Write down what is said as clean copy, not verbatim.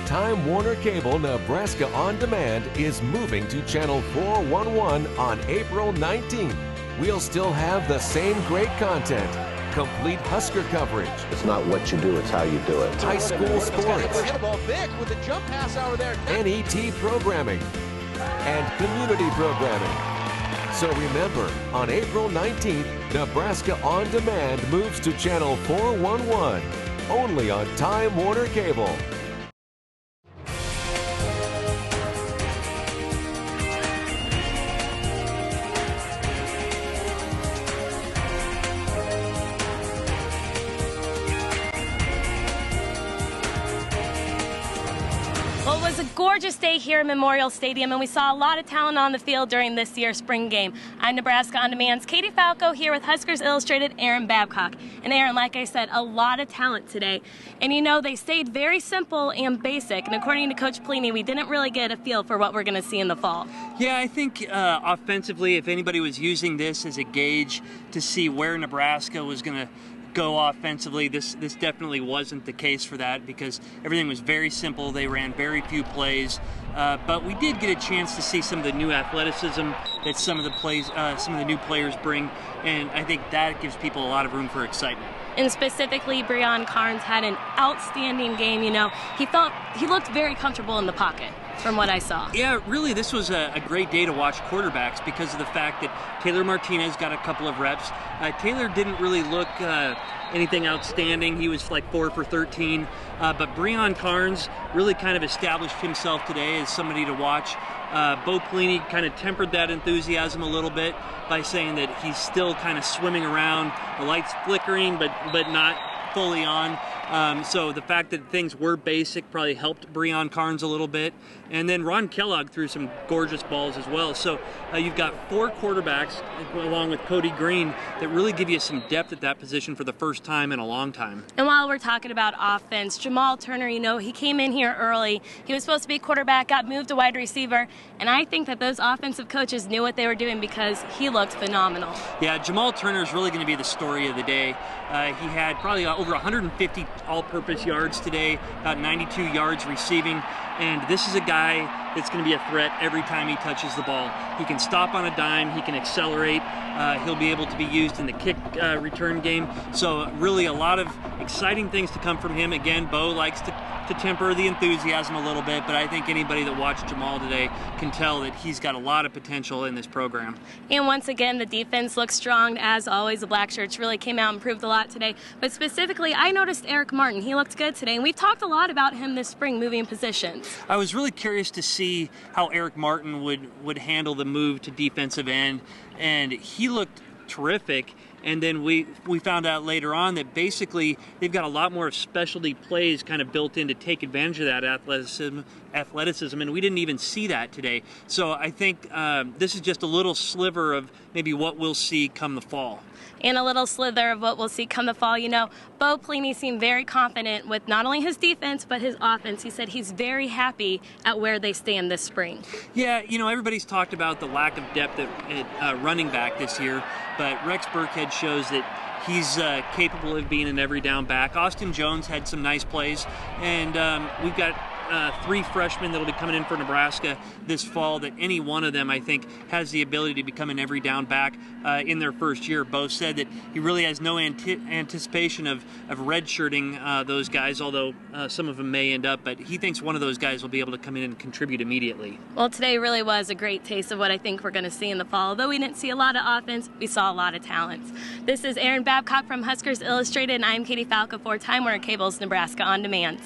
Time Warner Cable Nebraska On Demand is moving to Channel 411 on April 19th. We'll still have the same great content, complete Husker coverage. It's not what you do, it's how you do it. High school sports. Hit a ball big with a jump pass over there. NET programming and community programming. So remember, on April 19th, Nebraska On Demand moves to Channel 411, only on Time Warner Cable. Well, it was a gorgeous day here at Memorial Stadium, and we saw a lot of talent on the field during this year's spring game. I'm Nebraska On Demand's Katie Falco here with Huskers Illustrated Aaron Babcock. And Aaron, like I said, a lot of talent today. And you know, they stayed very simple and basic. And according to Coach Pelini, we didn't really get a feel for what we're going to see in the fall. Yeah, I think offensively, if anybody was using this as a gauge to see where Nebraska was going to go offensively, this definitely wasn't the case for that, because everything was very simple. They ran very few plays, but we did get a chance to see some of the new athleticism that some of the new players bring, and I think that gives people a lot of room for excitement. And specifically, Breon Carnes had an outstanding game. You know, he looked very comfortable in the pocket from what I saw. Yeah, really, this was a great day to watch quarterbacks because of the fact that Taylor Martinez got a couple of reps. Taylor didn't really look anything outstanding. He was like 4 for 13. But Breon Carnes really kind of established himself today as somebody to watch. Bo Pelini kind of tempered that enthusiasm a little bit by saying that he's still kind of swimming around, the lights flickering, but not fully on. So the fact that things were basic probably helped Breon Carnes a little bit. And then Ron Kellogg threw some gorgeous balls as well. So you've got 4 quarterbacks along with Cody Green that really give you some depth at that position for the first time in a long time. And while we're talking about offense, Jamal Turner, you know, he came in here early. He was supposed to be a quarterback, got moved to wide receiver. And I think that those offensive coaches knew what they were doing because he looked phenomenal. Yeah, Jamal Turner is really going to be the story of the day. He had probably over 150 all-purpose yards today, about 92 yards receiving, and this is a guy that's going to be a threat every time he touches the ball. He can stop on a dime, he can accelerate, he'll be able to be used in the kick return game, so really a lot of exciting things to come from him. Again, Bo likes to temper the enthusiasm a little bit, but I think anybody that watched Jamal today can tell that he's got a lot of potential in this program. And once again, the defense looks strong. As always, the Black Shirts really came out and proved a lot today. But specifically, I noticed Eric Martin. He looked good today, and we've talked a lot about him this spring, moving positions. I was really curious to see how Eric Martin would handle the move to defensive end, and he looked terrific. And then we found out later on that basically they've got a lot more specialty plays kind of built in to take advantage of that athleticism, and we didn't even see that today. So I think this is just a little sliver of maybe what we'll see come the fall. And a little slither of what we'll see come the fall. You know, Bo Pelini seemed very confident with not only his defense, but his offense. He said he's very happy at where they stand this spring. Yeah, you know, everybody's talked about the lack of depth at running back this year, but Rex Burkhead shows that he's capable of being an every down back. Austin Jones had some nice plays, and we've got 3 freshmen that will be coming in for Nebraska this fall that any one of them, I think, has the ability to become an every down back in their first year. Bo said that he really has no anticipation of redshirting those guys, although some of them may end up, but he thinks one of those guys will be able to come in and contribute immediately. Well, today really was a great taste of what I think we're going to see in the fall. Although we didn't see a lot of offense, we saw a lot of talents. This is Aaron Babcock from Huskers Illustrated, and I'm Katie Falco for Time Warner Cable's Nebraska On Demand.